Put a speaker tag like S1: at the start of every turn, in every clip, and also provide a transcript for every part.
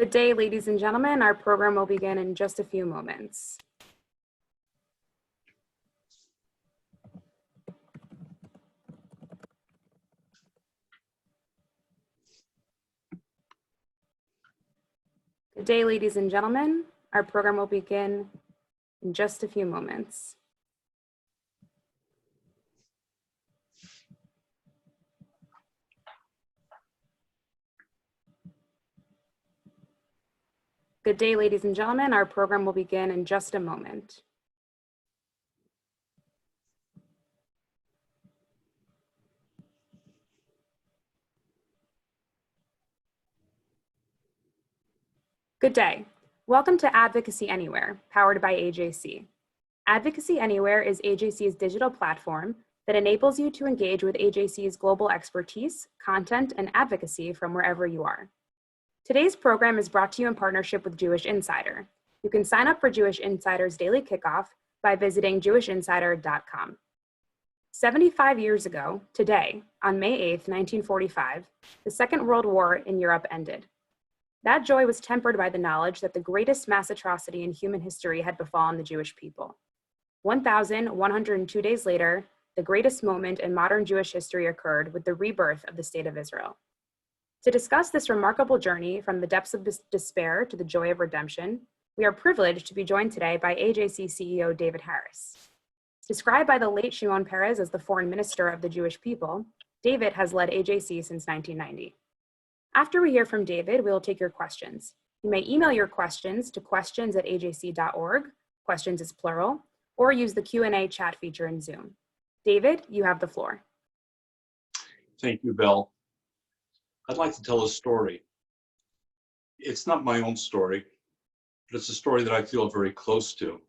S1: Good day, ladies and gentlemen. Our program will begin in just a few moments. Good day, ladies and gentlemen. Our program will begin in just a few moments. Good day, ladies and gentlemen. Our program will begin in just a moment. Good day. Welcome to Advocacy Anywhere, powered by AJC. Advocacy Anywhere is AJC's digital platform that enables you to engage with AJC's global expertise, content, and advocacy from wherever you are. Today's program is brought to you in partnership with Jewish Insider. You can sign up for Jewish Insider's daily kickoff by visiting jewishinsider.com. 75 years ago, today, on May 8th, 1945, the Second World War in Europe ended. That joy was tempered by the knowledge that the greatest mass atrocity in human history had befallen the Jewish people. 1,102 days later, the greatest moment in modern Jewish history occurred with the rebirth of the State of Israel. To discuss this remarkable journey from the depths of despair to the joy of redemption, we are privileged to be joined today by AJC CEO David Harris. Described by the late Shimon Peres as the foreign minister of the Jewish people, David has led AJC since 1990. After we hear from David, we will take your questions. You may email your questions to questions@ajc.org, questions is plural, or use the Q&A chat feature in Zoom. David, you have the floor.
S2: Thank you, Belle. I'd like to tell a story. It's not my own story, but it's a story that I feel very close to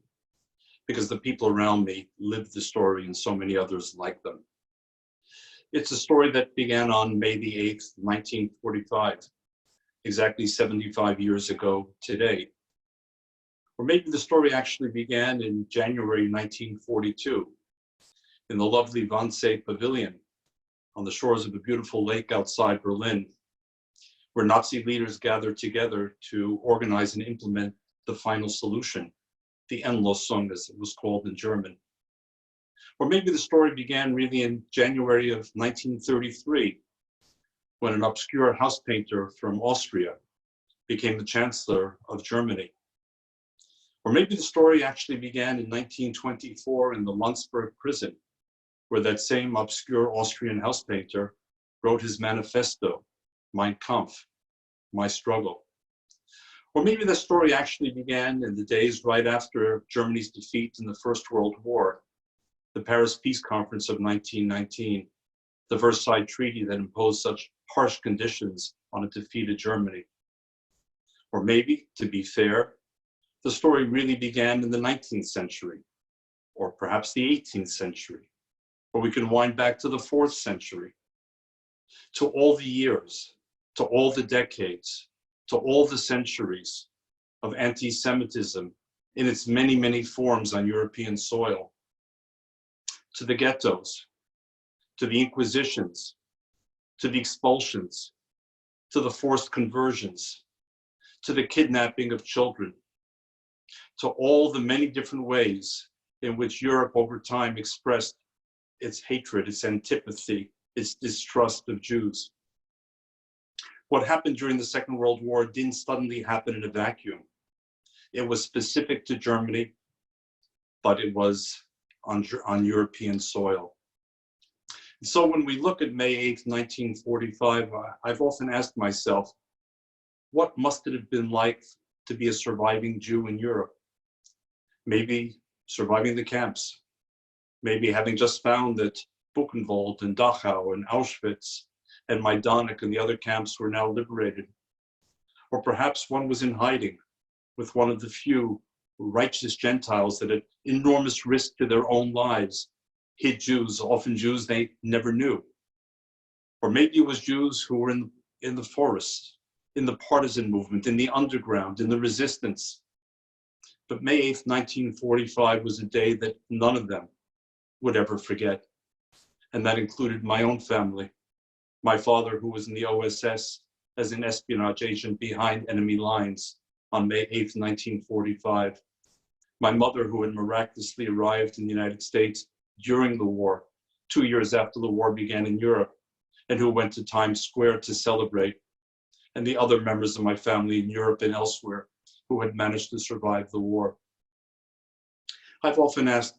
S2: because the people around me lived the story and so many others like them. It's a story that began on May the 8th, 1945, exactly 75 years ago today. Or maybe the story actually began in January 1942 in the lovely Wannsee Pavilion on the shores of a beautiful lake outside Berlin, where Nazi leaders gathered together to organize and implement the final solution, the Endlösung, as it was called in German. Or maybe the story began really in January of 1933, when an obscure house painter from Austria became the Chancellor of Germany. Or maybe the story actually began in 1924 in the Landsberg prison, where that same obscure Austrian house painter wrote his manifesto, Mein Kampf, My Struggle. Or maybe the story actually began in the days right after Germany's defeat in the First World War, the Paris Peace Conference of 1919, the Versailles Treaty that imposed such harsh conditions on a defeated Germany. Or maybe, to be fair, the story really began in the 19th century, or perhaps the 18th century. Or we can wind back to the 4th century, to all the years, to all the decades, to all the centuries of anti-Semitism in its many, many forms on European soil, to the ghettos, to the inquisitions, to the expulsions, to the forced conversions, to the kidnapping of children, to all the many different ways in which Europe over time expressed its hatred, its antipathy, its distrust of Jews. What happened during the Second World War didn't suddenly happen in a vacuum. It was specific to Germany, but it was on European soil. And so when we look at May 8th, 1945, I've often asked myself, what must it have been like to be a surviving Jew in Europe? Maybe surviving the camps. Maybe having just found that Buchenwald and Dachau and Auschwitz and Majdanek and the other camps were now liberated. Or perhaps one was in hiding with one of the few righteous Gentiles that at enormous risk to their own lives hid Jews, often Jews they never knew. Or maybe it was Jews who were in the forests, in the partisan movement, in the underground, in the resistance. But May 8th, 1945 was a day that none of them would ever forget. And that included my own family, my father who was in the OSS as an espionage agent behind enemy lines on May 8th, 1945. My mother, who had miraculously arrived in the United States during the war, 2 years after the war began in Europe, and who went to Times Square to celebrate, and the other members of my family in Europe and elsewhere who had managed to survive the war. I've often asked,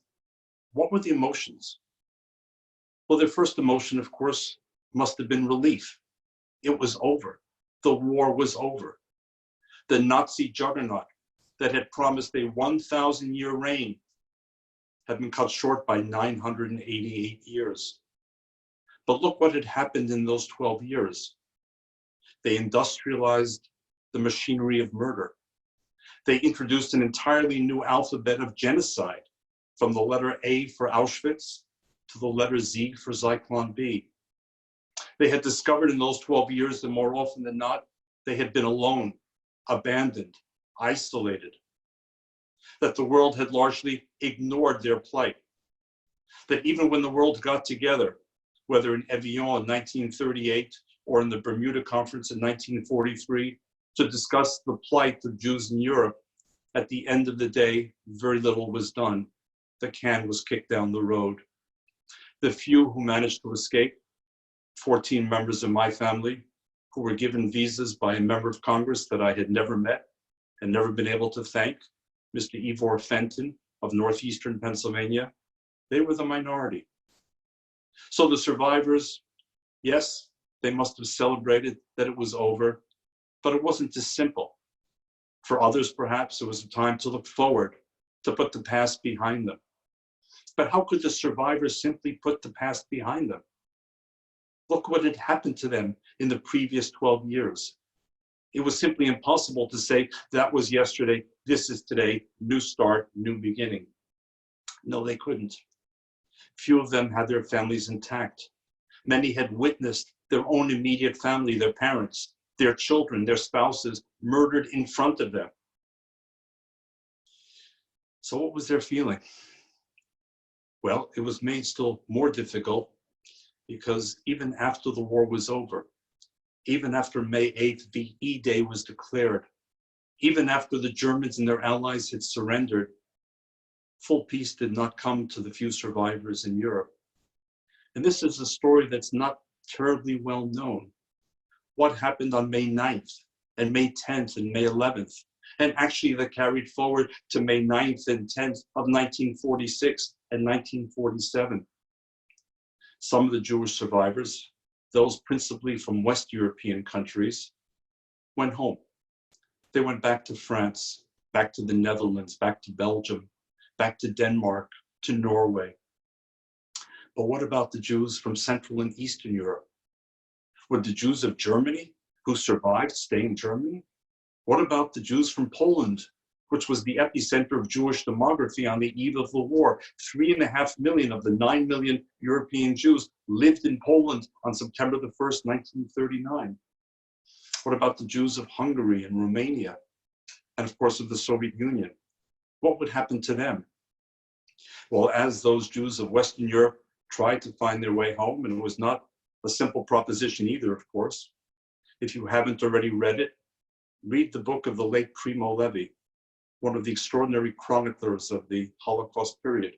S2: what were the emotions? Well, their first emotion, of course, must have been relief. It was over. The war was over. The Nazi juggernaut that had promised a 1,000-year reign had been cut short by 988 years. But look what had happened in those 12 years. They industrialized the machinery of murder. They introduced an entirely new alphabet of genocide, from the letter A for Auschwitz to the letter Z for Zyklon B. They had discovered in those 12 years that more often than not, they had been alone, abandoned, isolated, that the world had largely ignored their plight, that even when the world got together, whether in Evian in 1938 or in the Bermuda Conference in 1943, to discuss the plight of Jews in Europe, at the end of the day, very little was done. The can was kicked down the road. The few who managed to escape, 14 members of my family, who were given visas by a member of Congress that I had never met and never been able to thank, Mr. Ivor Fenton of northeastern Pennsylvania, they were the minority. So the survivors, yes, they must have celebrated that it was over, but it wasn't as simple. For others, perhaps, it was a time to look forward, to put the past behind them. But how could the survivors simply put the past behind them? Look what had happened to them in the previous 12 years. It was simply impossible to say, that was yesterday, this is today, new start, new beginning. No, they couldn't. Few of them had their families intact. Many had witnessed their own immediate family, their parents, their children, their spouses, murdered in front of them. So what was their feeling? Well, it was made still more difficult because even after the war was over, even after May 8th, VE Day was declared, even after the Germans and their allies had surrendered, full peace did not come to the few survivors in Europe. And this is a story that's not terribly well known. What happened on May 9th and May 10th and May 11th, and actually that carried forward to May 9th and 10th of 1946 and 1947. Some of the Jewish survivors, those principally from West European countries, went home. They went back to France, back to the Netherlands, back to Belgium, back to Denmark, to Norway. But what about the Jews from Central and Eastern Europe? Would the Jews of Germany who survived stay in Germany? What about the Jews from Poland, which was the epicenter of Jewish demography on the eve of the war? 3.5 million of the 9 million European Jews lived in Poland on September the 1st, 1939. What about the Jews of Hungary and Romania? And of course of the Soviet Union? What would happen to them? Well, as those Jews of Western Europe tried to find their way home, and it was not a simple proposition either, of course. If you haven't already read it, read the book of the late Primo Levi, one of the extraordinary chroniclers of the Holocaust period,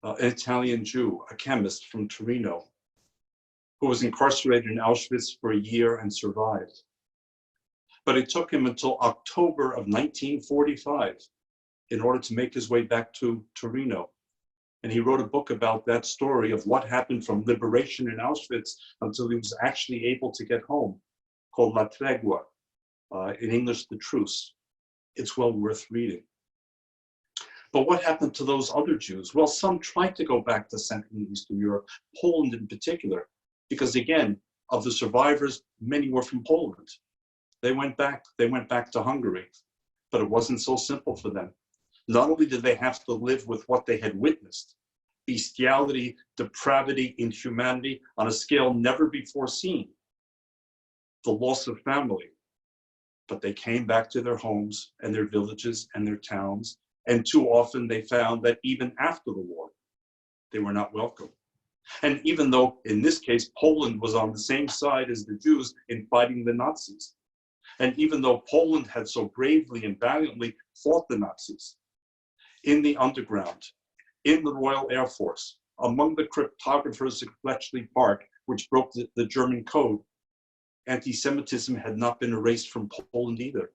S2: an Italian Jew, a chemist from Torino, who was incarcerated in Auschwitz for a year and survived. But it took him until October of 1945 in order to make his way back to Torino. And he wrote a book about that story of what happened from liberation in Auschwitz until he was actually able to get home, called La Tregua, in English, The Truce. It's well worth reading. But what happened to those other Jews? Well, some tried to go back to Central and Eastern Europe, Poland in particular, because again, of the survivors, many were from Poland. They went back to Hungary, but it wasn't so simple for them. Not only did they have to live with what they had witnessed, bestiality, depravity, inhumanity on a scale never before seen, the loss of family, but they came back to their homes and their villages and their towns, and too often they found that even after the war, they were not welcome. And even though in this case, Poland was on the same side as the Jews in fighting the Nazis, and even though Poland had so bravely and valiantly fought the Nazis, in the underground, in the Royal Air Force, among the cryptographers at Bletchley Park, which broke the German code, anti-Semitism had not been erased from Poland either.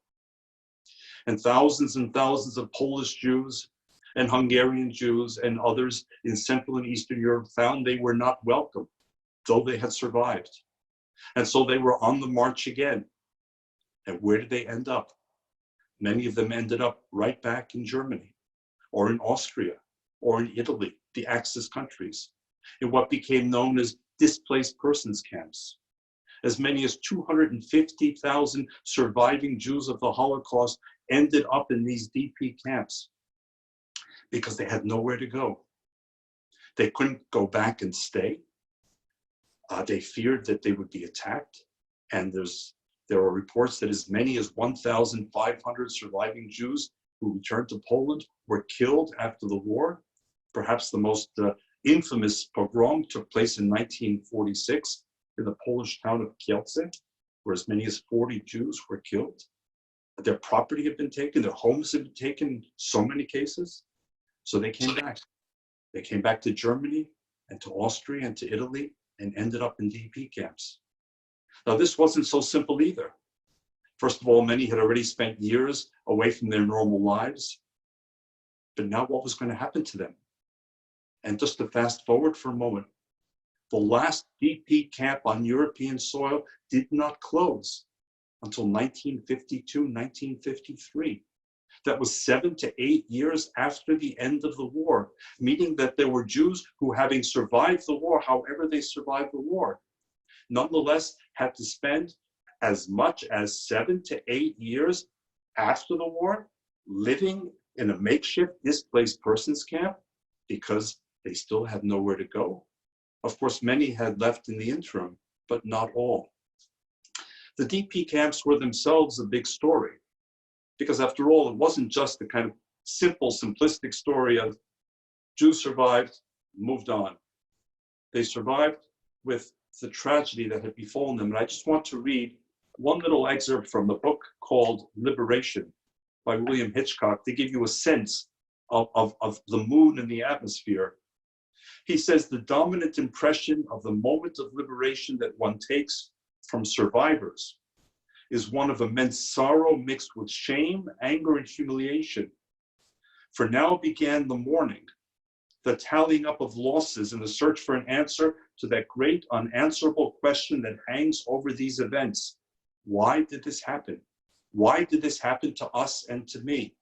S2: And thousands of Polish Jews and Hungarian Jews and others in Central and Eastern Europe found they were not welcome, though they had survived. And so they were on the march again. And where did they end up? Many of them ended up right back in Germany, or in Austria, or in Italy, the Axis countries, in what became known as displaced persons camps. As many as 250,000 surviving Jews of the Holocaust ended up in these DP camps because they had nowhere to go. They couldn't go back and stay. They feared that they would be attacked. And there are reports that as many as 1,500 surviving Jews who returned to Poland were killed after the war. Perhaps the most infamous pogrom took place in 1946 in the Polish town of Kielce, where as many as 40 Jews were killed. Their property had been taken, their homes had been taken in so many cases. So they came back. They came back to Germany and to Austria and to Italy and ended up in DP camps. Now, this wasn't so simple either. First of all, many had already spent years away from their normal lives. But now what was going to happen to them? And just to fast forward for a moment, the last DP camp on European soil did not close until 1952, 1953. That was 7 to 8 years after the end of the war, meaning that there were Jews who, having survived the war, however they survived the war, nonetheless had to spend as much as 7 to 8 years after the war living in a makeshift displaced persons camp because they still had nowhere to go. Of course, many had left in the interim, but not all. The DP camps were themselves a big story, because after all, it wasn't just a kind of simple, simplistic story of Jews survived, moved on. They survived with the tragedy that had befallen them. And I just want to read one little excerpt from the book called Liberation by William Hitchcock to give you a sense of the mood and the atmosphere. He says, the dominant impression of the moment of liberation that one takes from survivors is one of immense sorrow mixed with shame, anger, and humiliation. For now began the mourning, the tallying up of losses and the search for an answer to that great unanswerable question that hangs over these events. Why did this happen? Why did this happen to us and to me?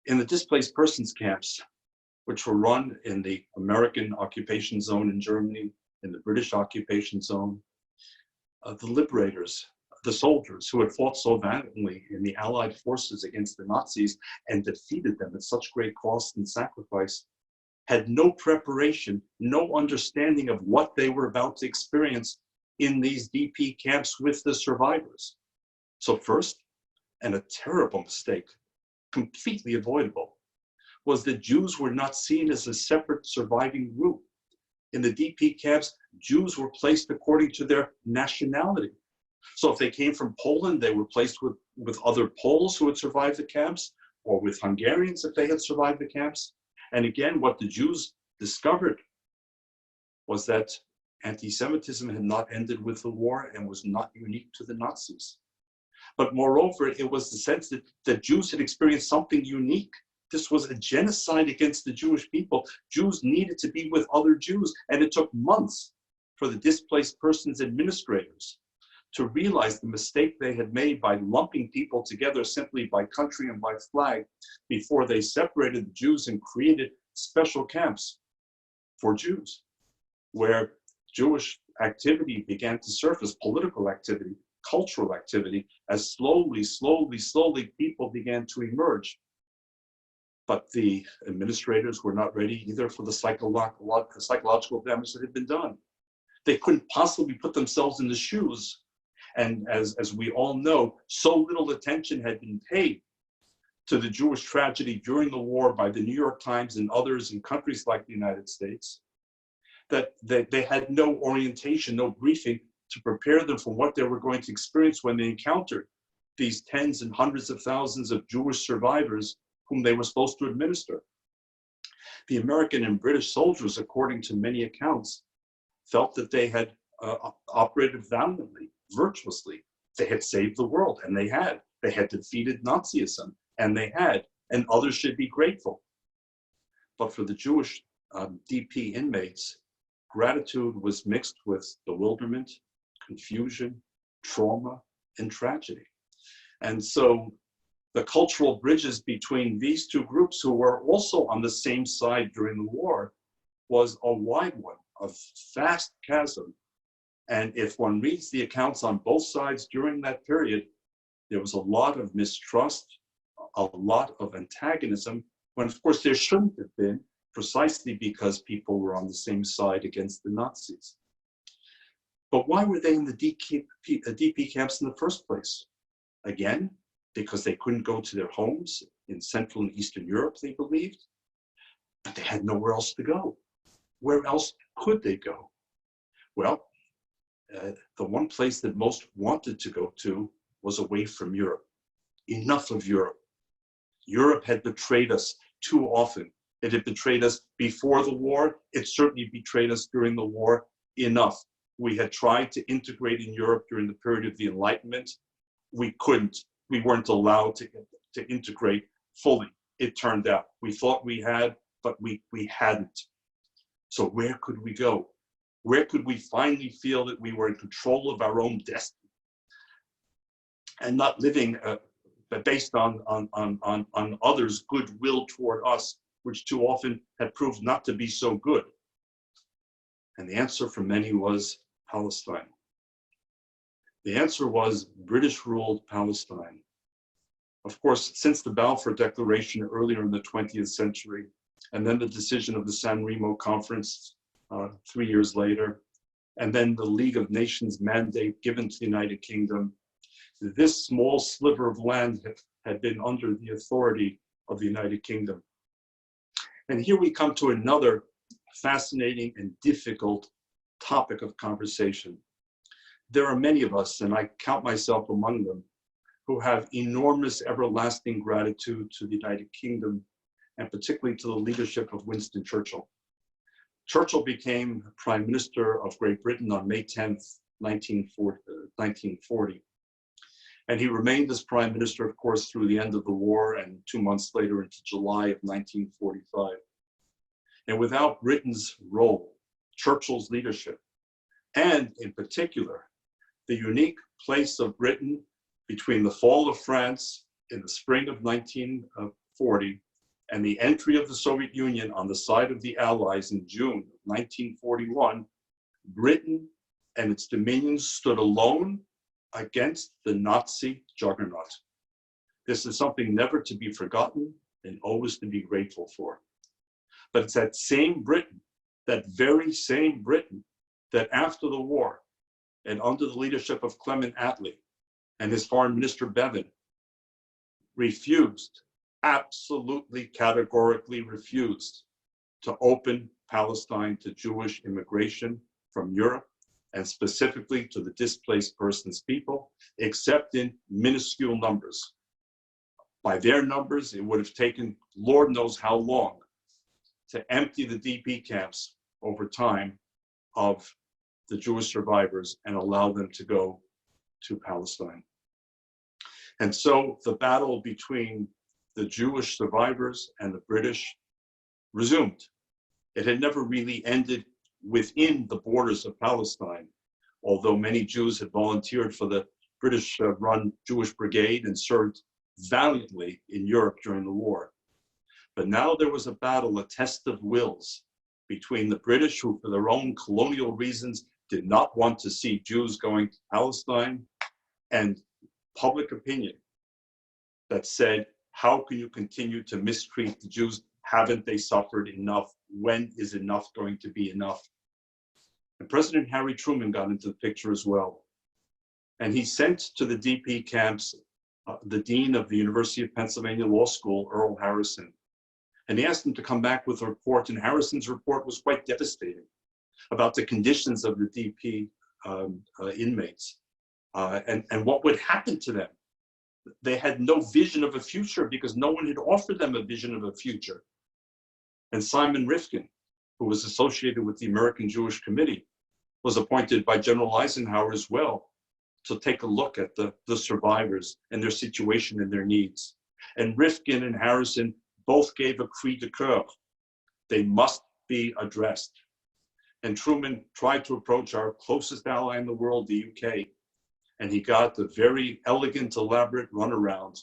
S2: In the displaced persons camps, which were run in the American occupation zone in Germany, in the British occupation zone, the liberators, the soldiers who had fought so valiantly in the Allied forces against the Nazis and defeated them at such great cost and sacrifice, had no preparation, no understanding of what they were about to experience in these DP camps with the survivors. So first, and a terrible mistake, completely avoidable, was that Jews were not seen as a separate surviving group. In the DP camps, Jews were placed according to their nationality. So if they came from Poland, they were placed with other Poles who had survived the camps, or with Hungarians if they had survived the camps. And again, what the Jews discovered was that anti-Semitism had not ended with the war and was not unique to the Nazis. But moreover, it was the sense that the Jews had experienced something unique. This was a genocide against the Jewish people. Jews needed to be with other Jews, and it took months for the displaced persons administrators to realize the mistake they had made by lumping people together simply by country and by flag before they separated the Jews and created special camps for Jews, where Jewish activity began to surface, political activity, cultural activity, as slowly people began to emerge. But the administrators were not ready either for the psychological damage that had been done. They couldn't possibly put themselves in the shoes. And as we all know, so little attention had been paid to the Jewish tragedy during the war by the New York Times and others in countries like the United States, that they had no orientation, no briefing to prepare them for what they were going to experience when they encountered these tens and hundreds of thousands of Jewish survivors whom they were supposed to administer. The American and British soldiers, according to many accounts, felt that they had operated valiantly, virtuously. They had saved the world, and they had. They had defeated Nazism, and they had. And others should be grateful. But for the Jewish DP inmates, gratitude was mixed with bewilderment, confusion, trauma, and tragedy. And so the cultural bridges between these two groups, who were also on the same side during the war, was a wide one, a vast chasm. And if one reads the accounts on both sides during that period, there was a lot of mistrust, a lot of antagonism, when of course there shouldn't have been, precisely because people were on the same side against the Nazis. But why were they in the DP camps in the first place? Again, because they couldn't go to their homes in Central and Eastern Europe, they believed, but they had nowhere else to go. Where else could they go? Well, the one place that most wanted to go to was away from Europe. Enough of Europe. Europe had betrayed us too often. It had betrayed us before the war. It certainly betrayed us during the war. Enough. We had tried to integrate in Europe during the period of the Enlightenment. We couldn't. We weren't allowed to integrate fully, it turned out. We thought we had, but we hadn't. So where could we go? Where could we finally feel that we were in control of our own destiny and not living based on others' goodwill toward us, which too often had proved not to be so good? And the answer for many was Palestine. The answer was British-ruled Palestine. Of course, since the Balfour Declaration earlier in the 20th century, and then the decision of the San Remo Conference 3 years later, and then the League of Nations mandate given to the United Kingdom, this small sliver of land had been under the authority of the United Kingdom. And here we come to another fascinating and difficult topic of conversation. There are many of us, and I count myself among them, who have enormous everlasting gratitude to the United Kingdom, and particularly to the leadership of Winston Churchill. Churchill became Prime Minister of Great Britain on May 10th, 1940. And he remained as Prime Minister, of course, through the end of the war and 2 months later into July of 1945. And without Britain's role, Churchill's leadership, and in particular, the unique place of Britain between the fall of France in the spring of 1940 and the entry of the Soviet Union on the side of the Allies in June of 1941, Britain and its dominions stood alone against the Nazi juggernaut. This is something never to be forgotten and always to be grateful for. But it's that same Britain, that very same Britain, that after the war and under the leadership of Clement Attlee and his foreign minister Bevan, refused, absolutely categorically refused, to open Palestine to Jewish immigration from Europe, and specifically to the displaced persons people, except in minuscule numbers. By their numbers, it would have taken Lord knows how long to empty the DP camps over time of the Jewish survivors and allow them to go to Palestine. And so the battle between the Jewish survivors and the British resumed. It had never really ended within the borders of Palestine, although many Jews had volunteered for the British-run Jewish Brigade and served valiantly in Europe during the war. But now there was a battle, a test of wills, between the British, who for their own colonial reasons did not want to see Jews going to Palestine, and public opinion that said, how can you continue to mistreat the Jews? Haven't they suffered enough? When is enough going to be enough? And President Harry Truman got into the picture as well. And he sent to the DP camps the dean of the University of Pennsylvania Law School, Earl Harrison. And he asked him to come back with a report, and Harrison's report was quite devastating about the conditions of the DP inmates and what would happen to them. They had no vision of a future because no one had offered them a vision of a future. And Simon Rifkin, who was associated with the American Jewish Committee, was appointed by General Eisenhower as well to take a look at the survivors and their situation and their needs. And Rifkin and Harrison both gave a cri de coeur. They must be addressed. And Truman tried to approach our closest ally in the world, the UK, and he got the very elegant, elaborate runaround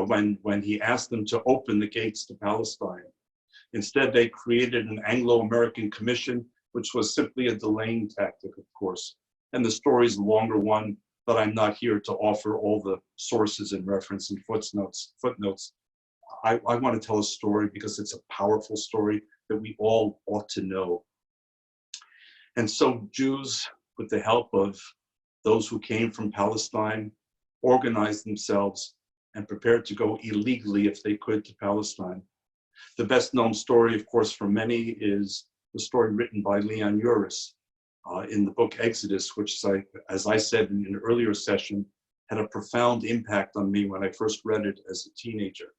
S2: when he asked them to open the gates to Palestine. Instead, they created an Anglo-American commission, which was simply a delaying tactic, of course. And the story is a longer one, but I'm not here to offer all the sources and reference and footnotes. I want to tell a story because it's a powerful story that we all ought to know. And so Jews, with the help of those who came from Palestine, organized themselves and prepared to go illegally if they could to Palestine. The best known story, of course, for many is the story written by Leon Uris in the book Exodus, which, as I said in an earlier session, had a profound impact on me when I first read it as a teenager.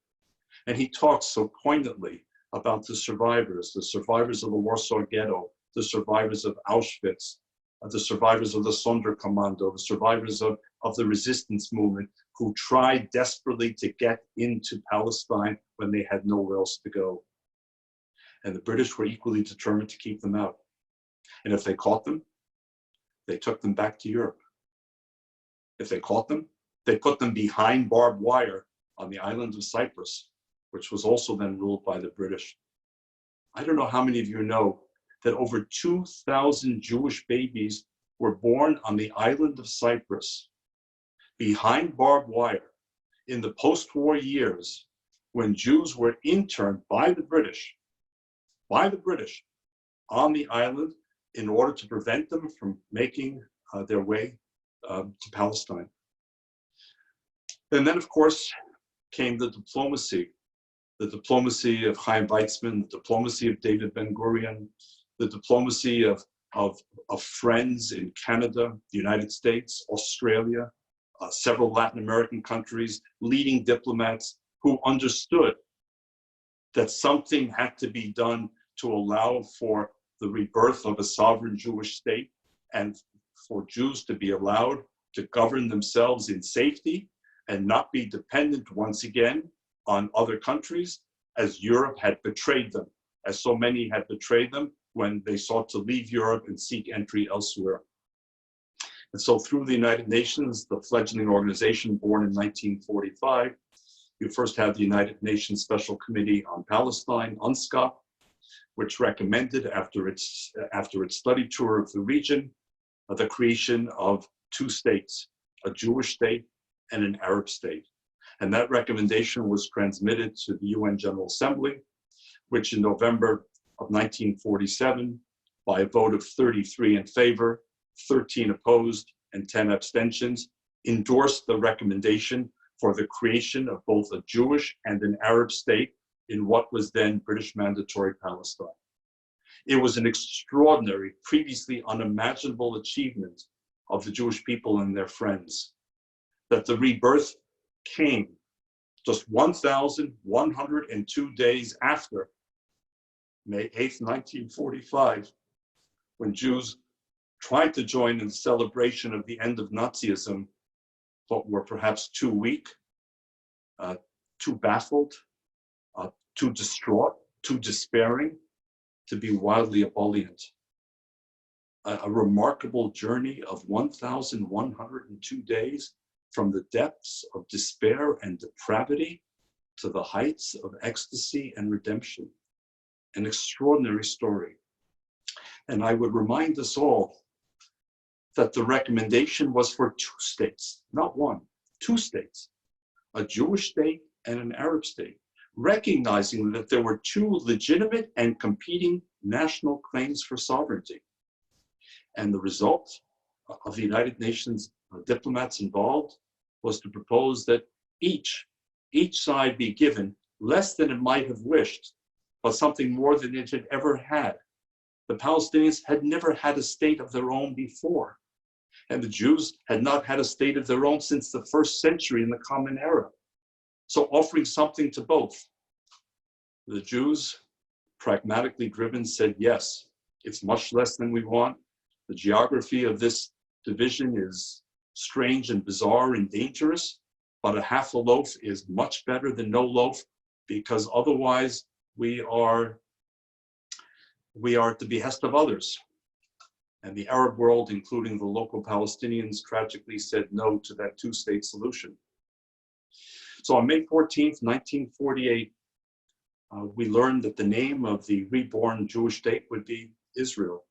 S2: And he talks so poignantly about the survivors of the Warsaw Ghetto, the survivors of Auschwitz, the survivors of the Sonderkommando, the survivors of the resistance movement who tried desperately to get into Palestine when they had nowhere else to go. And the British were equally determined to keep them out. And if they caught them, they took them back to Europe. If they caught them, they put them behind barbed wire on the island of Cyprus, which was also then ruled by the British. I don't know how many of you know that over 2,000 Jewish babies were born on the island of Cyprus, behind barbed wire, in the post-war years when Jews were interned by the British on the island in order to prevent them from making their way to Palestine. And then, of course, came the diplomacy of Chaim Weizmann, the diplomacy of David Ben-Gurion, the diplomacy of friends in Canada, the United States, Australia, several Latin American countries, leading diplomats who understood that something had to be done to allow for the rebirth of a sovereign Jewish state and for Jews to be allowed to govern themselves in safety and not be dependent once again on other countries, as Europe had betrayed them, as so many had betrayed them when they sought to leave Europe and seek entry elsewhere. And so through the United Nations, the fledgling organization born in 1945, you first have the United Nations Special Committee on Palestine, UNSCOP, which recommended after its study tour of the region, the creation of two states, a Jewish state and an Arab state. And that recommendation was transmitted to the UN General Assembly, which in November of 1947, by a vote of 33 in favor, 13 opposed, and 10 abstentions, endorsed the recommendation for the creation of both a Jewish and an Arab state in what was then British Mandatory Palestine. It was an extraordinary, previously unimaginable achievement of the Jewish people and their friends, that the rebirth came just 1,102 days after May 8th, 1945, when Jews tried to join in the celebration of the end of Nazism, but were perhaps too weak, too baffled, too distraught, too despairing to be wildly ebullient. A remarkable journey of 1,102 days from the depths of despair and depravity to the heights of ecstasy and redemption. An extraordinary story. And I would remind us all that the recommendation was for two states, not one, two states, a Jewish state and an Arab state, recognizing that there were two legitimate and competing national claims for sovereignty. And the result of the United Nations diplomats involved was to propose that each side be given less than it might have wished, but something more than it had ever had. The Palestinians had never had a state of their own before, and the Jews had not had a state of their own since the first century in the Common Era. So offering something to both. The Jews, pragmatically driven, said, yes, it's much less than we want. The geography of this division is strange and bizarre and dangerous, but a half a loaf is much better than no loaf, because otherwise we are at the behest of others. And the Arab world, including the local Palestinians, tragically said no to that two-state solution. So on May 14th, 1948, we learned that the name of the reborn Jewish state would be Israel.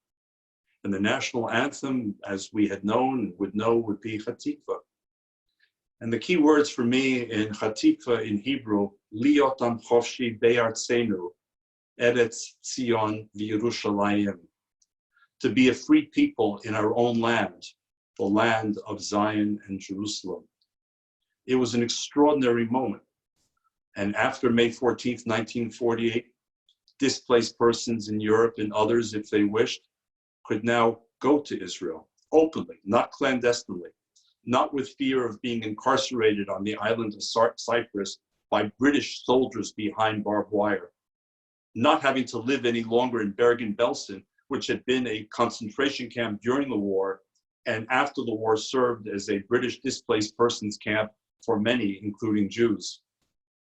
S2: And the national anthem, as we had known and would know, would be Hatikva. And the key words for me in Hatikva in Hebrew, Liot am Chofshi Be'artzenu, Eretz Zion v'Yerushalayim, to be a free people in our own land, the land of Zion and Jerusalem. It was an extraordinary moment. And after May 14th, 1948, displaced persons in Europe and others, if they wished, could now go to Israel openly, not clandestinely, not with fear of being incarcerated on the island of Cyprus by British soldiers behind barbed wire, not having to live any longer in Bergen-Belsen, which had been a concentration camp during the war, and after the war served as a British displaced persons camp for many, including Jews.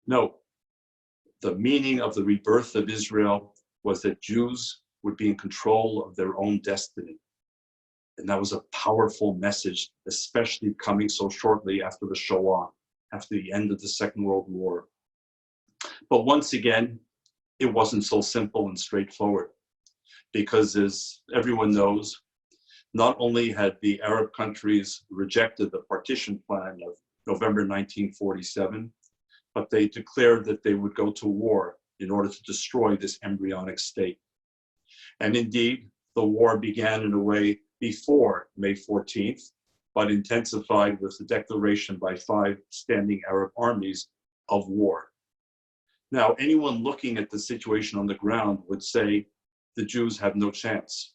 S2: No, the meaning of the rebirth of Israel was that Jews would be in control of their own destiny. And that was a powerful message, especially coming so shortly after the Shoah, after the end of the Second World War. But once again, it wasn't so simple and straightforward, because as everyone knows, not only had the Arab countries rejected the partition plan of November 1947, but they declared that they would go to war in order to destroy this embryonic state. And indeed, the war began in a way before May 14th, but intensified with the declaration by 5 standing Arab armies of war. Now, anyone looking at the situation on the ground would say the Jews have no chance.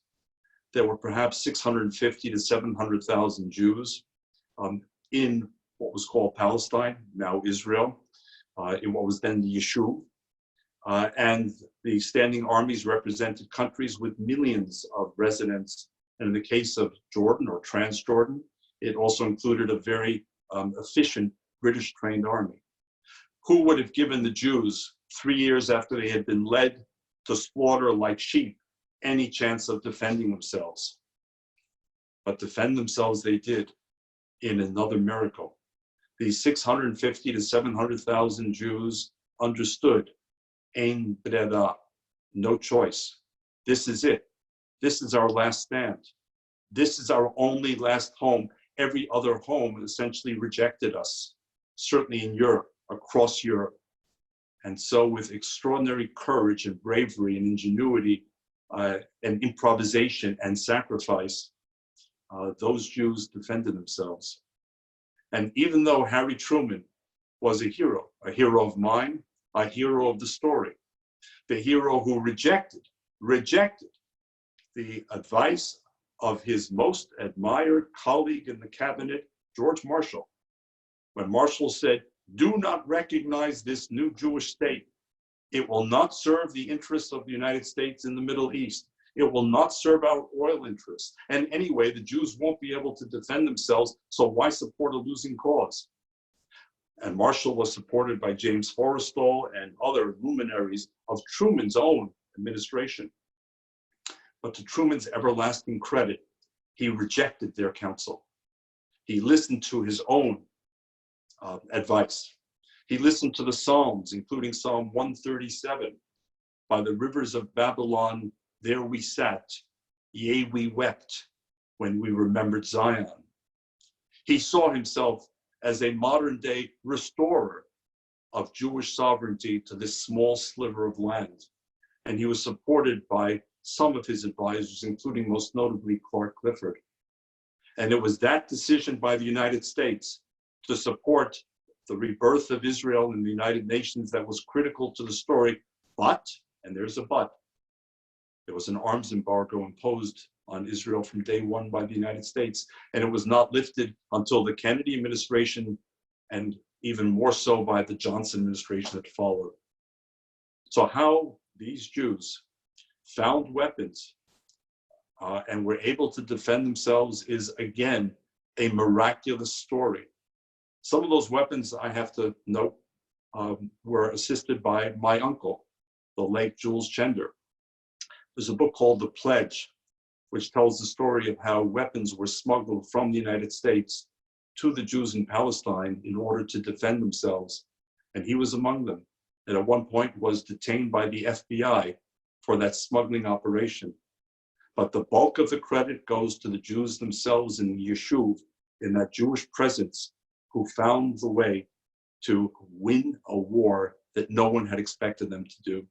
S2: There were perhaps 650 to 700,000 Jews in what was called Palestine, now Israel, in what was then the Yishuv. And the standing armies represented countries with millions of residents. And in the case of Jordan or Transjordan, it also included a very efficient British trained army. Who would have given the Jews, 3 years after they had been led to slaughter like sheep, any chance of defending themselves? But defend themselves they did in another miracle. These 650 to 700,000 Jews understood, Ein breda, no choice. This is it. This is our last stand. This is our only last home. Every other home essentially rejected us, certainly in Europe, across Europe. And so with extraordinary courage and bravery and ingenuity and improvisation and sacrifice, those Jews defended themselves. And even though Harry Truman was a hero of mine, a hero of the story, the hero who rejected the advice of his most admired colleague in the cabinet, George Marshall, when Marshall said, "Do not recognize this new Jewish state. It will not serve the interests of the United States in the Middle East. It will not serve our oil interests. And anyway, the Jews won't be able to defend themselves, so why support a losing cause?" And Marshall was supported by James Forrestal and other luminaries of Truman's own administration. But to Truman's everlasting credit, he rejected their counsel. He listened to his own advice. He listened to the Psalms, including Psalm 137. By the rivers of Babylon, there we sat, yea, we wept when we remembered Zion. He saw himself as a modern day restorer of Jewish sovereignty to this small sliver of land. And he was supported by some of his advisors, including most notably Clark Clifford. And it was that decision by the United States to support the rebirth of Israel in the United Nations that was critical to the story. But, and there's a but, there was an arms embargo imposed on Israel from day one by the United States, and it was not lifted until the Kennedy administration, and even more so by the Johnson administration that followed. So how these Jews found weapons and were able to defend themselves is, again, a miraculous story. Some of those weapons, I have to note, were assisted by my uncle, the late Jules Chender. There's a book called The Pledge, which tells the story of how weapons were smuggled from the United States to the Jews in Palestine in order to defend themselves. And he was among them, and at one point was detained by the FBI for that smuggling operation. But the bulk of the credit goes to the Jews themselves in the Yishuv, in that Jewish presence, who found the way to win a war that no one had expected them to do.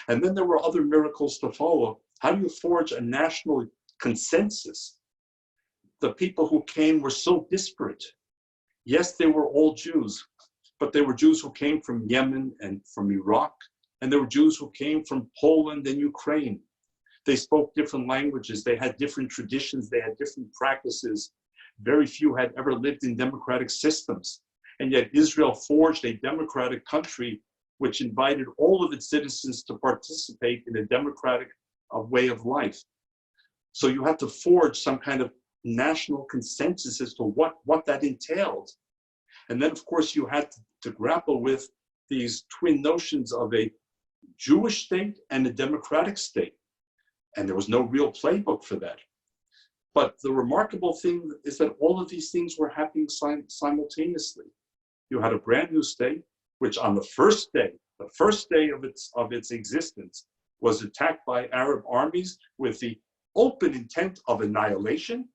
S2: And then there were other miracles to follow. How do you forge a national consensus? The people who came were so disparate. Yes, they were all Jews, but they were Jews who came from Yemen and from Iraq, and there were Jews who came from Poland and Ukraine. They spoke different languages, they had different traditions, they had different practices. Very few had ever lived in democratic systems. And yet Israel forged a democratic country which invited all of its citizens to participate in a democratic way of life. So you have to forge some kind of national consensus as to what that entailed. And then, of course, you had to grapple with these twin notions of a Jewish state and a democratic state. And there was no real playbook for that. But the remarkable thing is that all of these things were happening simultaneously. You had a brand new state, which on the first day of its existence, was attacked by Arab armies with the open intent of annihilation.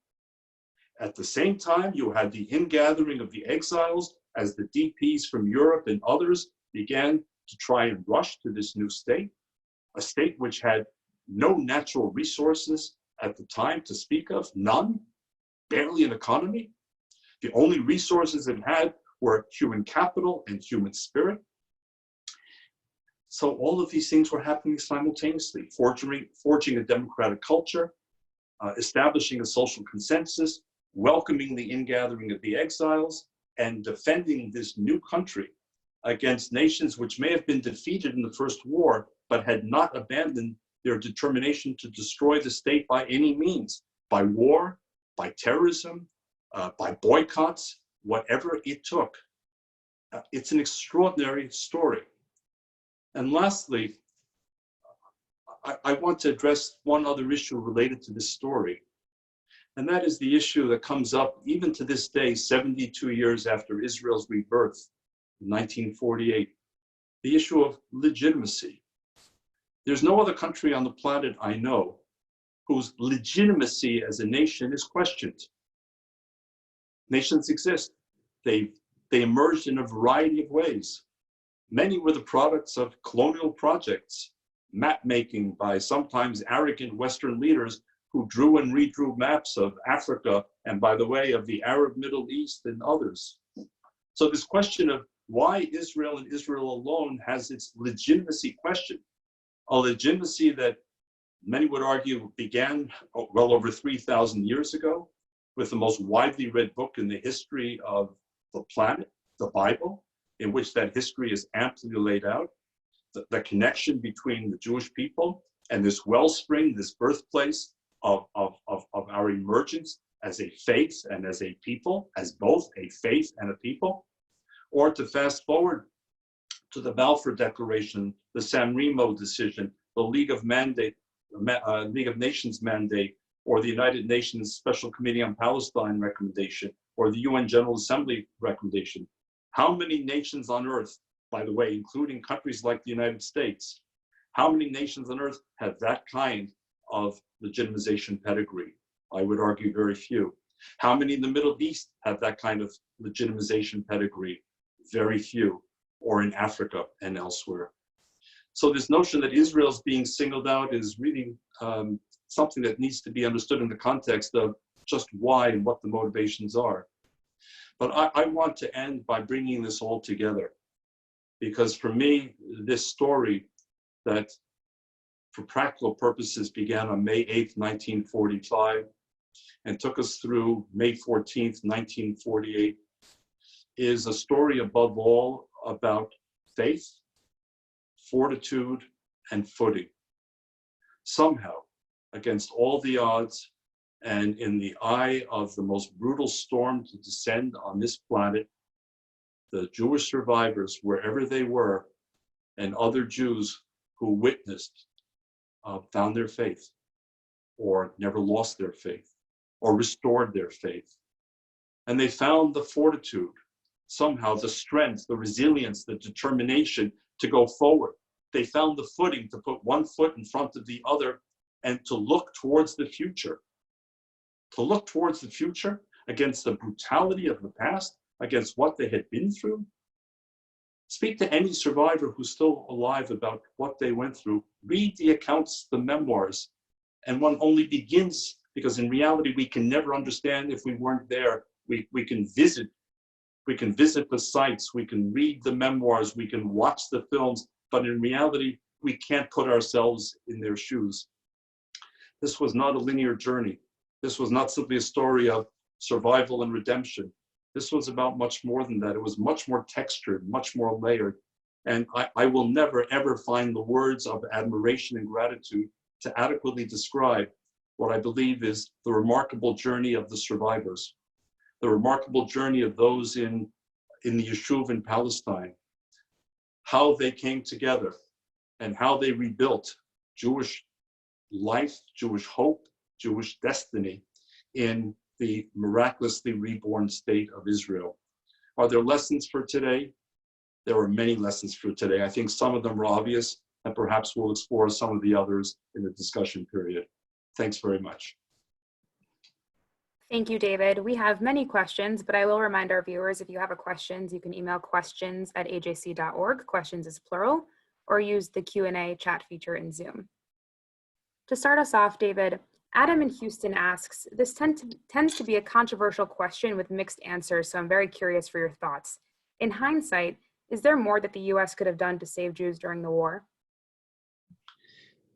S2: At the same time, you had the ingathering of the exiles as the DPs from Europe and others began to try and rush to this new state, a state which had no natural resources at the time to speak of, none, barely an economy. The only resources it had were human capital and human spirit. So all of these things were happening simultaneously, forging a democratic culture, establishing a social consensus, welcoming the ingathering of the exiles, and defending this new country against nations which may have been defeated in the First War, but had not abandoned their determination to destroy the state by any means, by war, by terrorism, by boycotts, whatever it took. It's an extraordinary story. And lastly, I want to address one other issue related to this story. And that is the issue that comes up even to this day, 72 years after Israel's rebirth in 1948, the issue of legitimacy. There's no other country on the planet I know whose legitimacy as a nation is questioned. Nations exist. They emerged in a variety of ways. Many were the products of colonial projects, map making by sometimes arrogant Western leaders who drew and redrew maps of Africa and, by the way, of the Arab Middle East and others. So this question of why Israel and Israel alone has its legitimacy question, a legitimacy that many would argue began well over 3,000 years ago with the most widely read book in the history of the planet, the Bible, in which that history is amply laid out, the connection between the Jewish people and this wellspring, this birthplace of our emergence as a faith and as a people, as both a faith and a people. Or to fast forward to the Balfour Declaration, the San Remo decision, the League of Nations mandate, or the United Nations Special Committee on Palestine recommendation, or the UN General Assembly recommendation. How many nations on earth, by the way, including countries like the United States, how many nations on earth have that kind of legitimization pedigree? I would argue very few. How many in the Middle East have that kind of legitimization pedigree? Very few, or in Africa and elsewhere. So this notion that Israel's being singled out is really something that needs to be understood in the context of just why and what the motivations are. But I want to end by bringing this all together, because for me, this story that for practical purposes began on May 8th, 1945, and took us through May 14th, 1948, is a story above all about faith, fortitude, and footing. Somehow, against all the odds, and in the eye of the most brutal storm to descend on this planet, the Jewish survivors, wherever they were, and other Jews who witnessed, found their faith, or never lost their faith, or restored their faith. And they found the fortitude, somehow the strength, the resilience, the determination to go forward. They found the footing to put one foot in front of the other and to look towards the future. To look towards the future against the brutality of the past, against what they had been through. Speak to any survivor who's still alive about what they went through. Read the accounts, the memoirs, and one only begins, because in reality we can never understand if we weren't there. We can visit the sites, we can read the memoirs, we can watch the films, but in reality we can't put ourselves in their shoes. This was not a linear journey. This was not simply a story of survival and redemption. This was about much more than that. It was much more textured, much more layered. And I will never, ever find the words of admiration and gratitude to adequately describe what I believe is the remarkable journey of the survivors, the remarkable journey of those in the Yishuv in Palestine, how they came together and how they rebuilt Jewish life, Jewish hope, Jewish destiny in the miraculously reborn state of Israel. Are there lessons for today? There are many lessons for today. I think some of them are obvious, and perhaps we'll explore some of the others in the discussion period. Thanks very much.
S1: Thank you, David. We have many questions, but I will remind our viewers, if you have questions, you can email questions@ajc.org, questions is plural, or use the Q&A chat feature in Zoom. To start us off, David, Adam in Houston asks, this tends to be a controversial question with mixed answers, so I'm very curious for your thoughts. In hindsight, is there more that the U.S. could have done to save Jews during the war?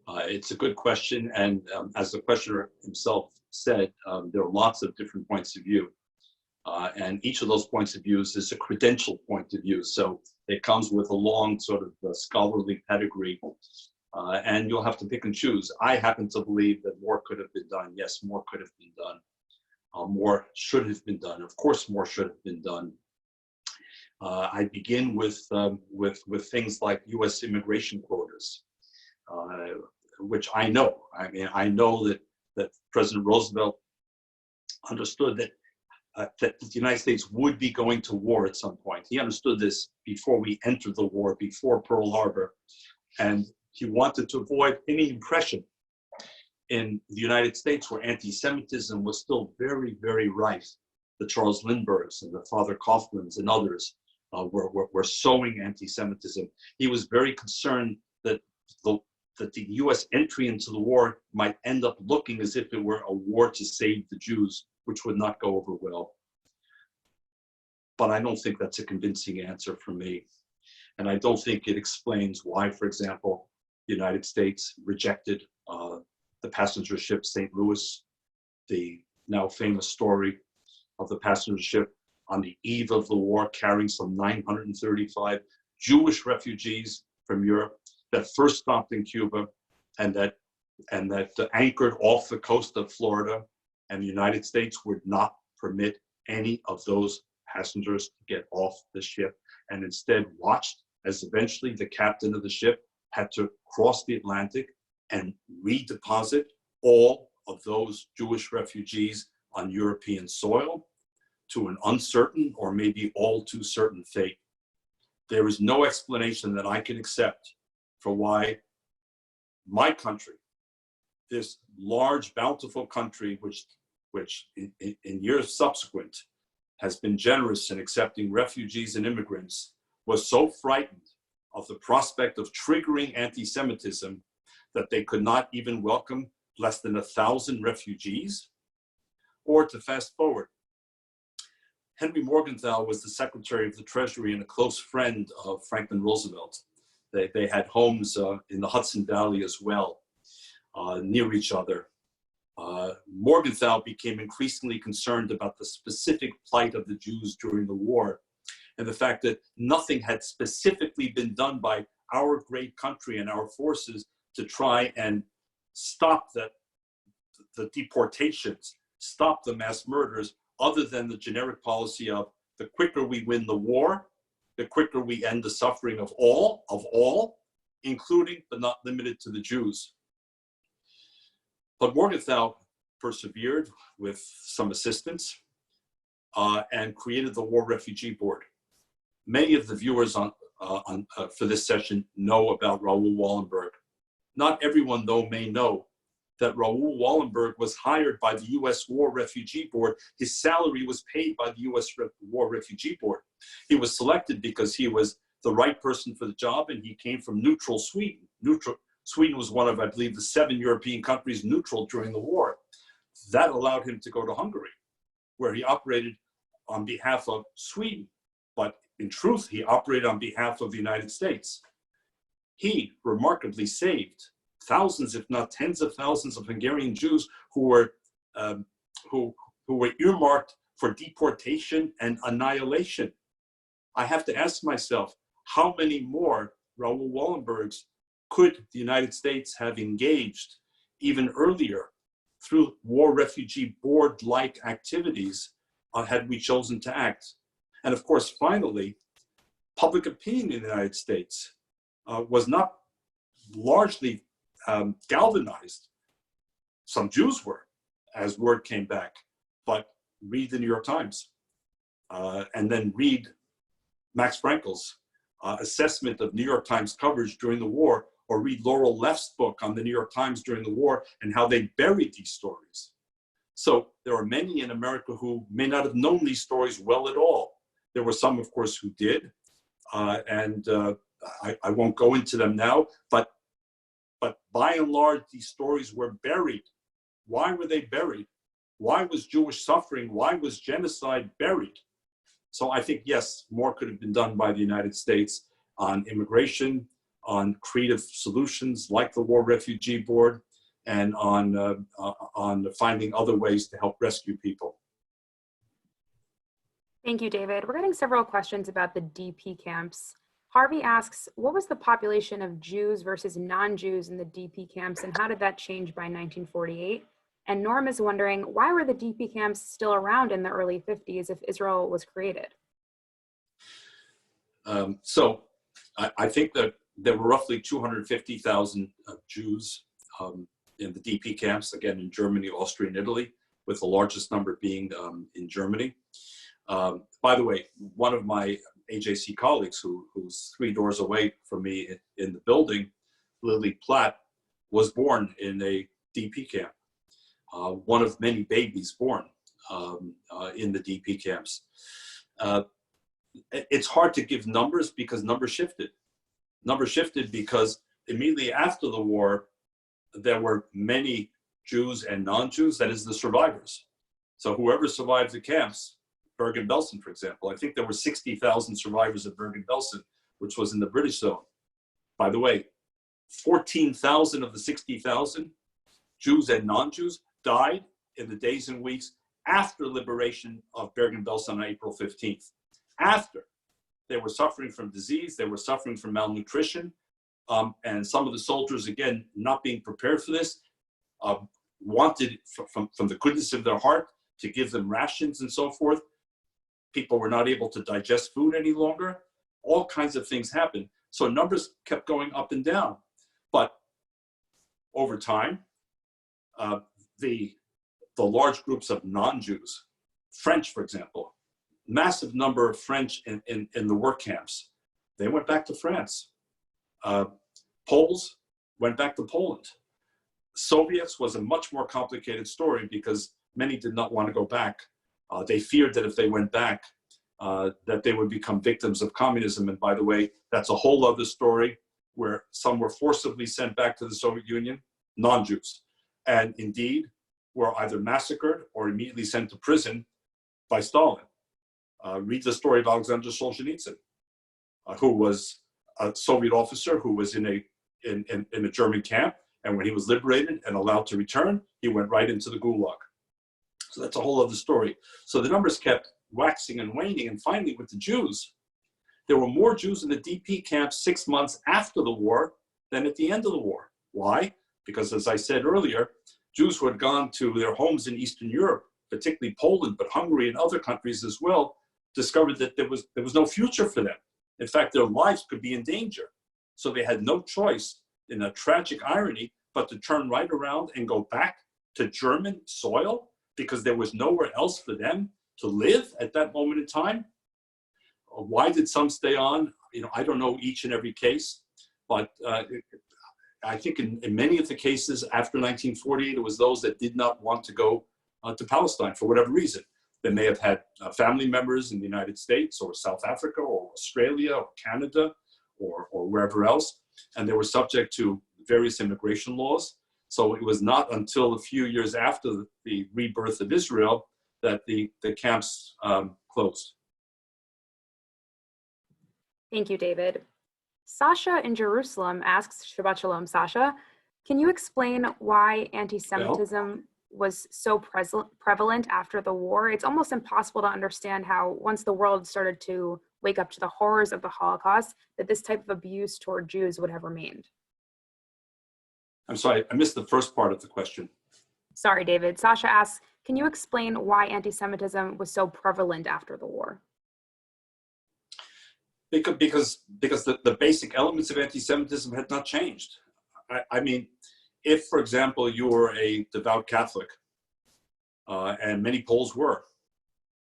S2: It's a good question, and as the questioner himself said, there are lots of different points of view, and each of those points of views is a credential point of view, so it comes with a long sort of scholarly pedigree, and you'll have to pick and choose. I happen to believe that more could have been done. Yes, more could have been done. More should have been done. Of course, more should have been done. I begin with things like U.S. immigration quotas, which I know. I mean, I know that President Roosevelt understood that the United States would be going to war at some point. He understood this before we entered the war, before Pearl Harbor, and he wanted to avoid any impression in the United States where anti-Semitism was still very, very rife. The Charles Lindberghs and the Father Coughlins and others were sowing anti-Semitism. He was very concerned that the U.S. entry into the war might end up looking as if it were a war to save the Jews, which would not go over well. But I don't think that's a convincing answer for me. And I don't think it explains why, for example, the United States rejected the passenger ship St. Louis, the now famous story of the passenger ship on the eve of the war carrying some 935 Jewish refugees from Europe that first stopped in Cuba and that anchored off the coast of Florida, and the United States would not permit any of those passengers to get off the ship, and instead watched as eventually the captain of the ship had to cross the Atlantic and redeposit all of those Jewish refugees on European soil to an uncertain or maybe all too certain fate. There is no explanation that I can accept for why my country, this large, bountiful country, which in years subsequent has been generous in accepting refugees and immigrants, was so frightened of the prospect of triggering anti-Semitism that they could not even welcome less than 1,000 refugees. Or to fast forward, Henry Morgenthau was the Secretary of the Treasury and a close friend of Franklin Roosevelt. They had homes in the Hudson Valley as well, near each other. Morgenthau became increasingly concerned about the specific plight of the Jews during the war, and the fact that nothing had specifically been done by our great country and our forces to try and stop the deportations, stop the mass murders, other than the generic policy of the quicker we win the war, the quicker we end the suffering of all, including but not limited to the Jews. But Morgenthau persevered with some assistance and created the War Refugee Board. Many of the viewers for this session know about Raoul Wallenberg. Not everyone, though, may know that Raoul Wallenberg was hired by the U.S. War Refugee Board. His salary was paid by the U.S. War Refugee Board. He was selected because he was the right person for the job, and he came from neutral Sweden. Sweden was one of, I believe, the 7 European countries neutral during the war. That allowed him to go to Hungary, where he operated on behalf of Sweden. But in truth, he operated on behalf of the United States. He remarkably saved thousands, if not tens of thousands, of Hungarian Jews who were earmarked for deportation and annihilation. I have to ask myself, how many more Raoul Wallenbergs could the United States have engaged even earlier through War Refugee Board-like activities had we chosen to act? And of course, finally, public opinion in the United States was not largely galvanized. Some Jews were, as word came back, but read the New York Times and then read Max Frankel's assessment of New York Times coverage during the war, or read Laurel Leff's book on the New York Times during the war and how they buried these stories. So there are many in America who may not have known these stories well at all. There were some, of course, who did, and I won't go into them now, but by and large, these stories were buried. Why were they buried? Why was Jewish suffering? Why was genocide buried? So I think, yes, more could have been done by the United States on immigration, on creative solutions like the War Refugee Board, and on finding other ways to help rescue people.
S1: Thank you, David. We're getting several questions about the DP camps. Harvey asks, what was the population of Jews versus non-Jews in the DP camps, and how did that change by 1948? And Norm is wondering, why were the DP camps still around in the early 50s if Israel was created?
S2: So I think that there were roughly 250,000 Jews in the DP camps, again, in Germany, Austria, and Italy, with the largest number being in Germany. By the way, one of my AJC colleagues who's 3 doors away from me in the building, Lily Platt, was born in a DP camp. One of many babies born in the DP camps. It's hard to give numbers because numbers shifted. Numbers shifted because immediately after the war, there were many Jews and non-Jews, that is the survivors. So whoever survived the camps, Bergen-Belsen, for example, I think there were 60,000 survivors of Bergen-Belsen, which was in the British zone. By the way, 14,000 of the 60,000 Jews and non-Jews died in the days and weeks after liberation of Bergen-Belsen on April 15th. After. They were suffering from disease, they were suffering from malnutrition, and some of the soldiers, again, not being prepared for this, wanted from the goodness of their heart to give them rations and so forth. People were not able to digest food any longer. All kinds of things happened. So numbers kept going up and down. But over time, the large groups of non-Jews, French, for example, massive number of French in the work camps, they went back to France. Poles went back to Poland. Soviets was a much more complicated story because many did not want to go back. They feared that if they went back, that they would become victims of communism. And by the way, that's a whole other story where some were forcibly sent back to the Soviet Union, non-Jews, and indeed were either massacred or immediately sent to prison by Stalin. Read the story of Alexander Solzhenitsyn, who was a Soviet officer who was in a German camp, and when he was liberated and allowed to return, he went right into the Gulag. So that's a whole other story. So the numbers kept waxing and waning, and finally with the Jews, there were more Jews in the DP camps 6 months after the war than at the end of the war. Why? Because as I said earlier, Jews who had gone to their homes in Eastern Europe, particularly Poland, but Hungary and other countries as well, discovered that there was no future for them. In fact, their lives could be in danger. So they had no choice, in a tragic irony, but to turn right around and go back to German soil because there was nowhere else for them to live at that moment in time. Why did some stay on? I don't know each and every case, but I think in many of the cases after 1948, it was those that did not want to go to Palestine for whatever reason. They may have had family members in the United States or South Africa or Australia or Canada or wherever else, and they were subject to various immigration laws. So it was not until a few years after the rebirth of Israel that the camps closed.
S1: Thank you, David. Sasha in Jerusalem asks, Shabbat Shalom, Sasha, can you explain why anti-Semitism was so prevalent after the war? It's almost impossible to understand how, once the world started to wake up to the horrors of the Holocaust, that this type of abuse toward Jews would have remained.
S2: I'm sorry, I missed the first part of the question.
S1: Sorry, David. Sasha asks, can you explain why anti-Semitism was so prevalent after the war?
S2: Because the basic elements of anti-Semitism had not changed. I mean, if, for example, you were a devout Catholic, and many Poles were,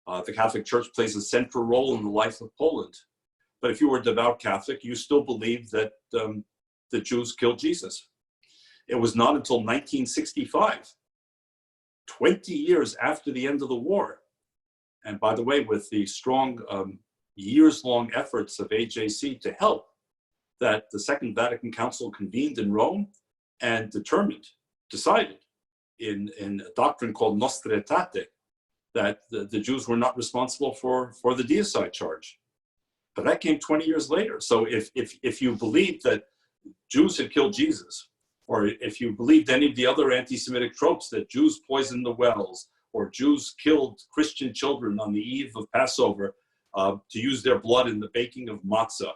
S2: the Catholic Church plays a central role in the life of Poland. But if you were a devout Catholic, you still believed that the Jews killed Jesus. It was not until 1965, 20 years after the end of the war, and by the way, with the strong years-long efforts of AJC to help, that the Second Vatican Council convened in Rome and decided in a doctrine called Nostra Aetate that the Jews were not responsible for the deicide charge. But that came 20 years later. So if you believed that Jews had killed Jesus, or if you believed any of the other anti-Semitic tropes that Jews poisoned the wells, or Jews killed Christian children on the eve of Passover to use their blood in the baking of matzah,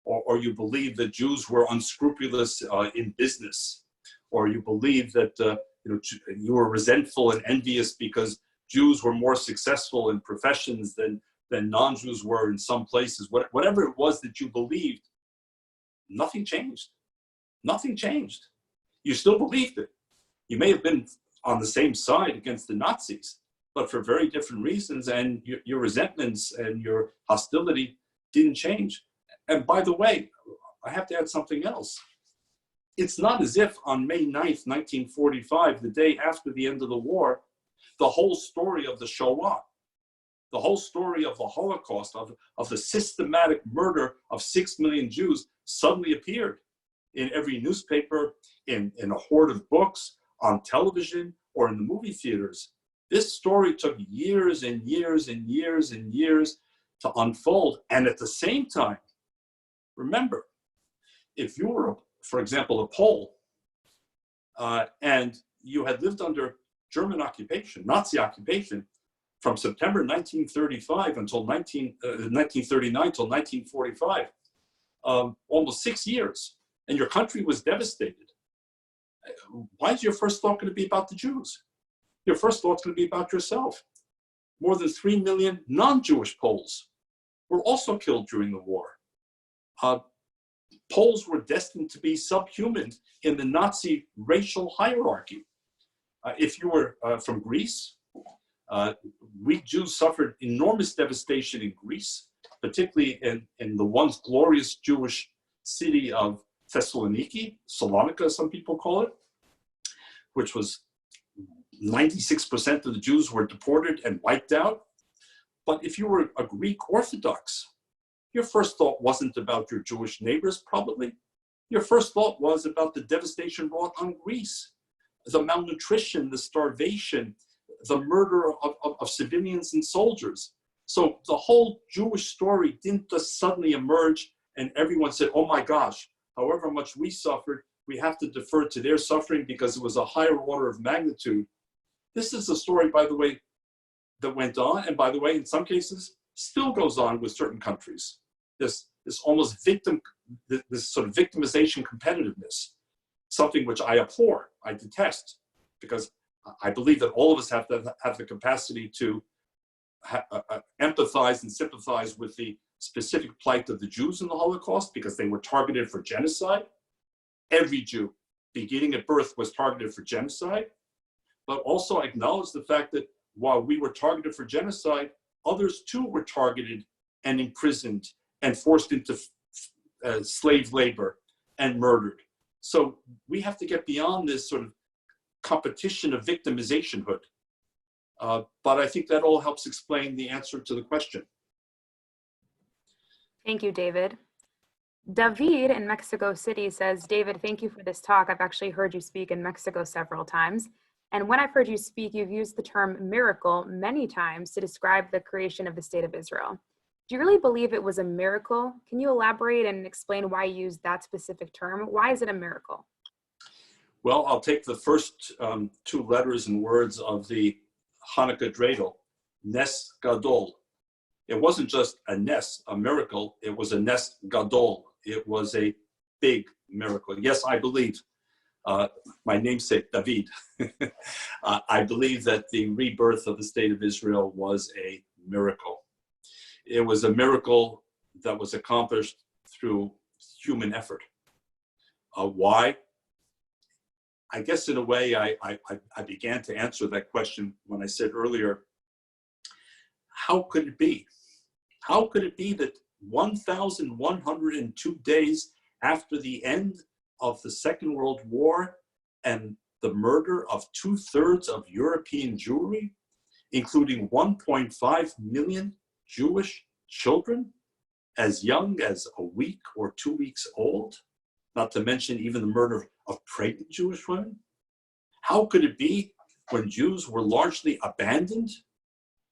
S2: or you believe that Jews were unscrupulous in business, or you believe that you were resentful and envious because Jews were more successful in professions than non-Jews were in some places, whatever it was that you believed, nothing changed. Nothing changed. You still believed it. You may have been on the same side against the Nazis, but for very different reasons, and your resentments and your hostility didn't change. And by the way, I have to add something else. It's not as if on May 9th, 1945, the day after the end of the war, the whole story of the Shoah, the whole story of the Holocaust, of the systematic murder of 6 million Jews suddenly appeared in every newspaper, in a horde of books, on television, or in the movie theaters. This story took years and years and years and years to unfold. And at the same time, remember, if you were, for example, a Pole, and you had lived under German occupation, Nazi occupation, from September 1935 until 1939 until 1945, almost 6 years, and your country was devastated. Why is your first thought going to be about the Jews? Your first thought's going to be about yourself. More than 3 million non-Jewish Poles were also killed during the war. Poles were destined to be subhuman in the Nazi racial hierarchy. If you were from Greece, we Jews suffered enormous devastation in Greece, particularly in the once glorious Jewish city of Thessaloniki, Salonika, some people call it, which was 96% of the Jews were deported and wiped out. But if you were a Greek Orthodox, your first thought wasn't about your Jewish neighbors, probably. Your first thought was about the devastation wrought on Greece, the malnutrition, the starvation, the murder of civilians and soldiers. So the whole Jewish story didn't just suddenly emerge and everyone said, oh my gosh, however much we suffered, we have to defer to their suffering because it was a higher order of magnitude. This is a story, by the way, that went on, and by the way, in some cases, still goes on with certain countries. This almost this sort of victimization competitiveness, something which I abhor, I detest, because I believe that all of us have to have the capacity to empathize and sympathize with the specific plight of the Jews in the Holocaust, because they were targeted for genocide. Every Jew, beginning at birth, was targeted for genocide, but also acknowledge the fact that while we were targeted for genocide, others too were targeted and imprisoned and forced into slave labor and murdered. So we have to get beyond this sort of competition of victimizationhood. But I think that all helps explain the answer to the question.
S1: Thank you, David. David in Mexico City says, David, thank you for this talk. I've actually heard you speak in Mexico several times. And when I've heard you speak, you've used the term miracle many times to describe the creation of the state of Israel. Do you really believe it was a miracle? Can you elaborate and explain why you used that specific term? Why is it a miracle?
S2: Well, I'll take the first two letters and words of the Hanukkah dreidel, Nes Gadol. It wasn't just a Nes, a miracle, it was a Nes Gadol. It was a big miracle. Yes, I believe, my namesake, David, I believe that the rebirth of the state of Israel was a miracle. It was a miracle that was accomplished through human effort. Why? I guess in a way, I began to answer that question when I said earlier, how could it be? How could it be that 1,102 days after the end of the Second World War and the murder of 2/3 of European Jewry, including 1.5 million Jewish children as young as a week or 2 weeks old, not to mention even the murder of pregnant Jewish women? How could it be when Jews were largely abandoned?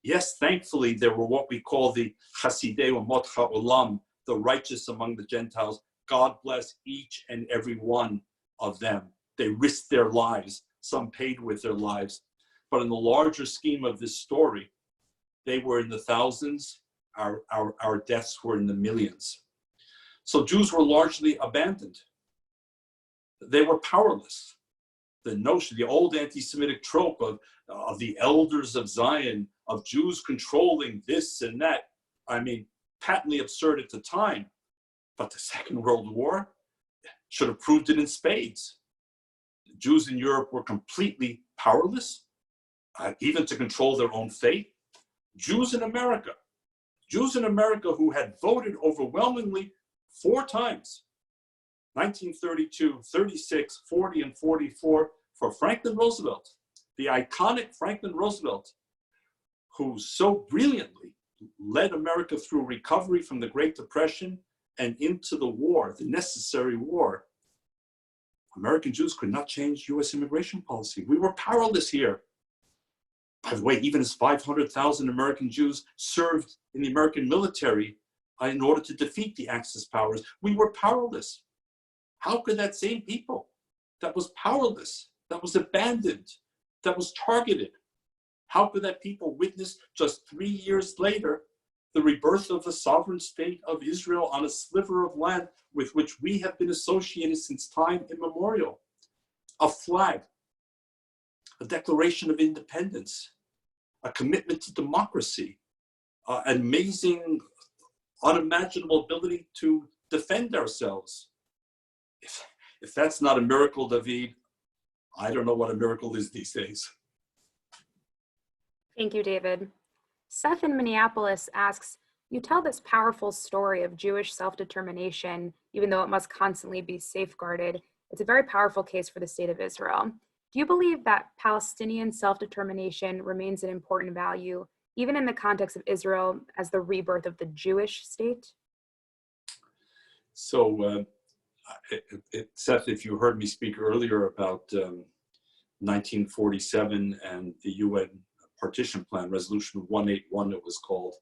S2: Yes, thankfully, there were what we call the Chasidei Umot Ha'olam, the righteous among the Gentiles. God bless each and every one of them. They risked their lives. Some paid with their lives. But in the larger scheme of this story, they were in the thousands. Our deaths were in the millions. So Jews were largely abandoned. They were powerless. The notion, the old anti-Semitic trope of the elders of Zion, of Jews controlling this and that, I mean, patently absurd at the time. But the Second World War should have proved it in spades. Jews in Europe were completely powerless, even to control their own fate. Jews in America who had voted overwhelmingly 4 times, 1932, 36, 40, and 44, for Franklin Roosevelt, the iconic Franklin Roosevelt, who so brilliantly led America through recovery from the Great Depression and into the war, the necessary war. American Jews could not change US immigration policy. We were powerless here. By the way, even as 500,000 American Jews served in the American military in order to defeat the Axis powers, we were powerless. How could that same people that was powerless, that was abandoned, that was targeted, how could that people witness just 3 years later the rebirth of the sovereign state of Israel on a sliver of land with which we have been associated since time immemorial? A flag, a declaration of independence, a commitment to democracy, an amazing, unimaginable ability to defend ourselves. If that's not a miracle, David, I don't know what a miracle is these days.
S1: Thank you, David. Seth in Minneapolis asks, you tell this powerful story of Jewish self-determination, even though it must constantly be safeguarded. It's a very powerful case for the state of Israel. Do you believe that Palestinian self-determination remains an important value, even in the context of Israel as the rebirth of the Jewish state?
S2: So, Seth, if you heard me speak earlier about 1947 and the UN partition plan, resolution 181 it was called,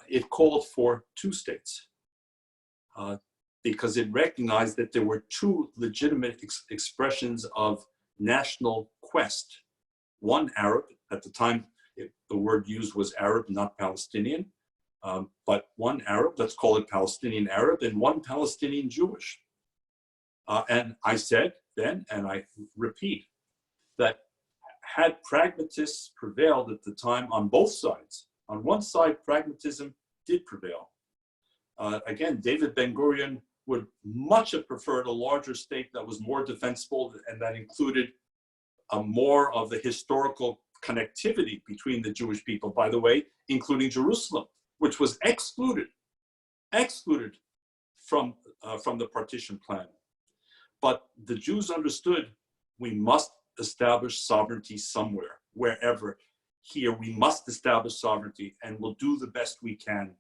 S2: it called for two states because it recognized that there were two legitimate expressions of national quest. One Arab, at the time the word used was Arab, not Palestinian, but one Arab, let's call it Palestinian Arab, and one Palestinian Jewish. And I said then, and I repeat, that had pragmatists prevailed at the time on both sides, on one side, pragmatism did prevail. Again, David Ben-Gurion would much have preferred a larger state that was more defensible and that included more of the historical connectivity between the Jewish people, by the way, including Jerusalem, which was excluded from the partition plan. But the Jews understood we must establish sovereignty somewhere, wherever. Here, we must establish sovereignty, and we'll do the best we can.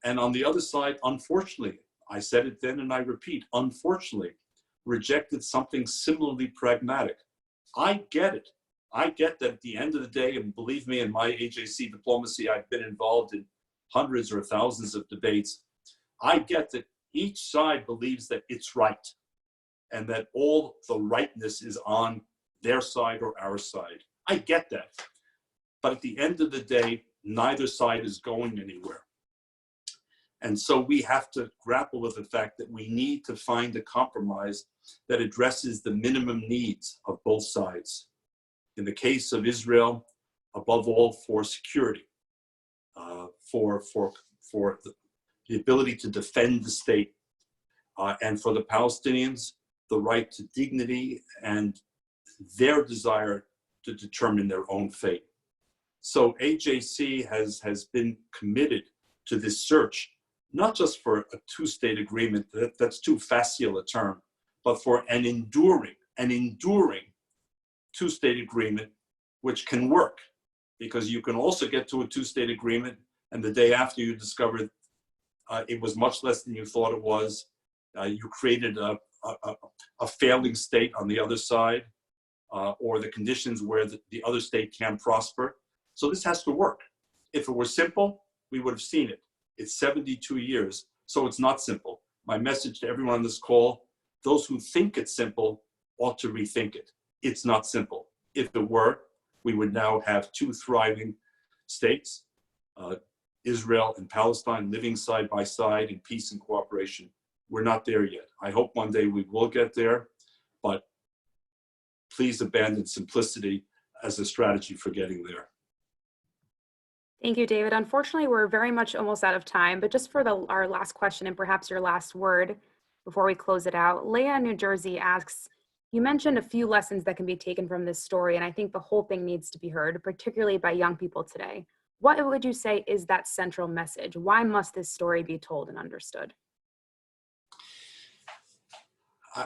S2: And on the other side, unfortunately, I said it then and I repeat, unfortunately, rejected something similarly pragmatic. I get it. I get that at the end of the day, and believe me, in my AJC diplomacy, I've been involved in hundreds or thousands of debates. I get that each side believes that it's right and that all the rightness is on their side or our side. I get that. But at the end of the day, neither side is going anywhere. And so we have to grapple with the fact that we need to find a compromise that addresses the minimum needs of both sides. In the case of Israel, above all, for security, for the ability to defend the state, and for the Palestinians, the right to dignity and their desire to determine their own fate. So AJC has been committed to this search, not just for a two-state agreement, that's too facile a term, but for an enduring two-state agreement which can work, because you can also get to a two-state agreement and the day after you discover it was much less than you thought it was. You created a failing state on the other side, or the conditions where the other state can prosper. So this has to work. If it were simple, we would have seen it. It's 72 years, so it's not simple. My message to everyone on this call, those who think it's simple ought to rethink it. It's not simple. If it were, we would now have two thriving states, Israel and Palestine, living side by side in peace and cooperation. We're not there yet. I hope one day we will get there, but please abandon simplicity as a strategy for getting there.
S1: Thank you, David. Unfortunately, we're very much almost out of time, but just for our last question and perhaps your last word before we close it out, Leah in New Jersey asks, you mentioned a few lessons that can be taken from this story, and I think the whole thing needs to be heard, particularly by young people today. What would you say is that central message? Why must this story be told and understood?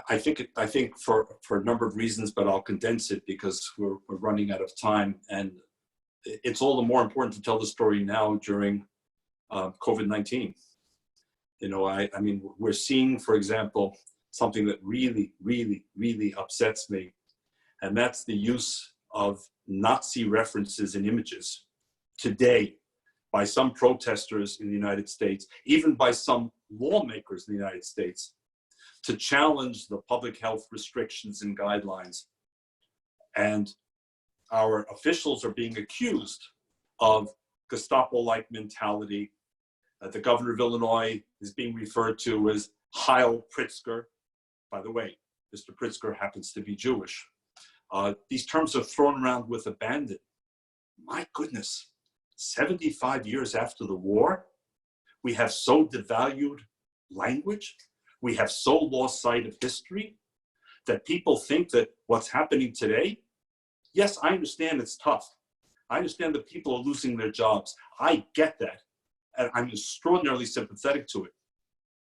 S2: I think for a number of reasons, but I'll condense it because we're running out of time. And it's all the more important to tell the story now during COVID-19. You know, I mean, we're seeing, for example, something that really upsets me, and that's the use of Nazi references in images today by some protesters in the United States, even by some lawmakers in the United States, to challenge the public health restrictions and guidelines. And our officials are being accused of Gestapo-like mentality. The governor of Illinois is being referred to as Heil Pritzker. By the way, Mr. Pritzker happens to be Jewish. These terms are thrown around with abandon. My goodness, 75 years after the war, we have so devalued language, we have so lost sight of history that people think that what's happening today, yes, I understand it's tough. I understand that people are losing their jobs. I get that. And I'm extraordinarily sympathetic to it.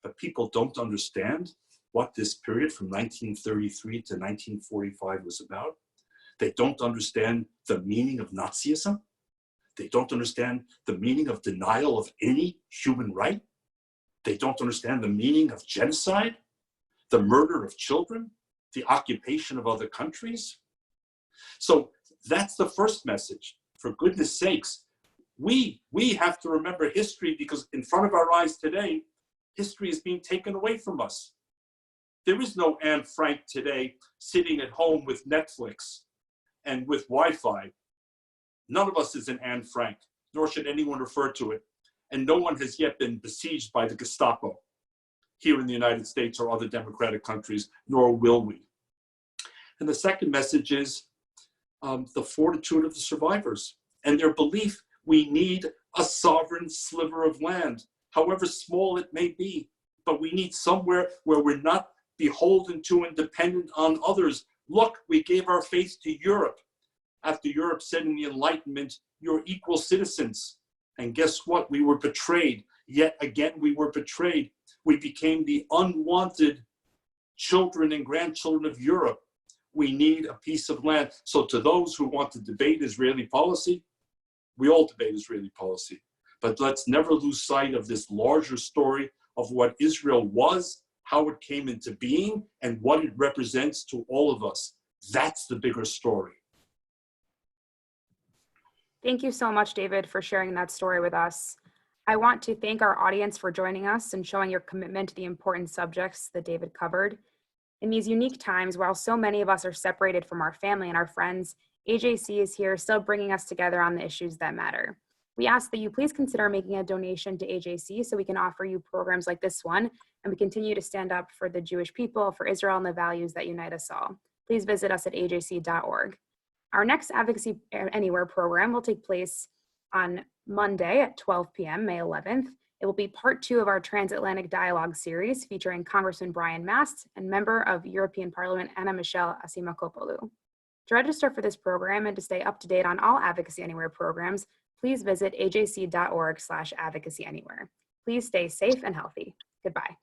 S2: But people don't understand what this period from 1933 to 1945 was about. They don't understand the meaning of Nazism. They don't understand the meaning of denial of any human right. They don't understand the meaning of genocide, the murder of children, the occupation of other countries. So that's the first message. For goodness sakes, We have to remember history, because in front of our eyes today, history is being taken away from us. There is no Anne Frank today sitting at home with Netflix and with Wi-Fi. None of us is an Anne Frank, nor should anyone refer to it. And no one has yet been besieged by the Gestapo here in the United States or other democratic countries, nor will we. And the second message is the fortitude of the survivors and their belief we need a sovereign sliver of land, however small it may be, but we need somewhere where we're not beholden to and dependent on others. Look, we gave our faith to Europe. After Europe said in the Enlightenment, you're equal citizens. And guess what? We were betrayed. Yet again, we were betrayed. We became the unwanted children and grandchildren of Europe. We need a piece of land. So to those who want to debate Israeli policy, we all debate Israeli policy. But let's never lose sight of this larger story of what Israel was, how it came into being, and what it represents to all of us. That's the bigger story.
S1: Thank you so much, David, for sharing that story with us. I want to thank our audience for joining us and showing your commitment to the important subjects that David covered. In these unique times, while so many of us are separated from our family and our friends, AJC is here still bringing us together on the issues that matter. We ask that you please consider making a donation to AJC so we can offer you programs like this one, and we continue to stand up for the Jewish people, for Israel, and the values that unite us all. Please visit us at ajc.org. Our next Advocacy Anywhere program will take place on Monday at 12 p.m., May 11th. It will be part 2 of our Transatlantic Dialogue series featuring Congressman Brian Mast and member of European Parliament Anna Michelle Asimakopoulou. To register for this program and to stay up to date on all Advocacy Anywhere programs, please visit ajc.org/advocacyanywhere. Please stay safe and healthy. Goodbye.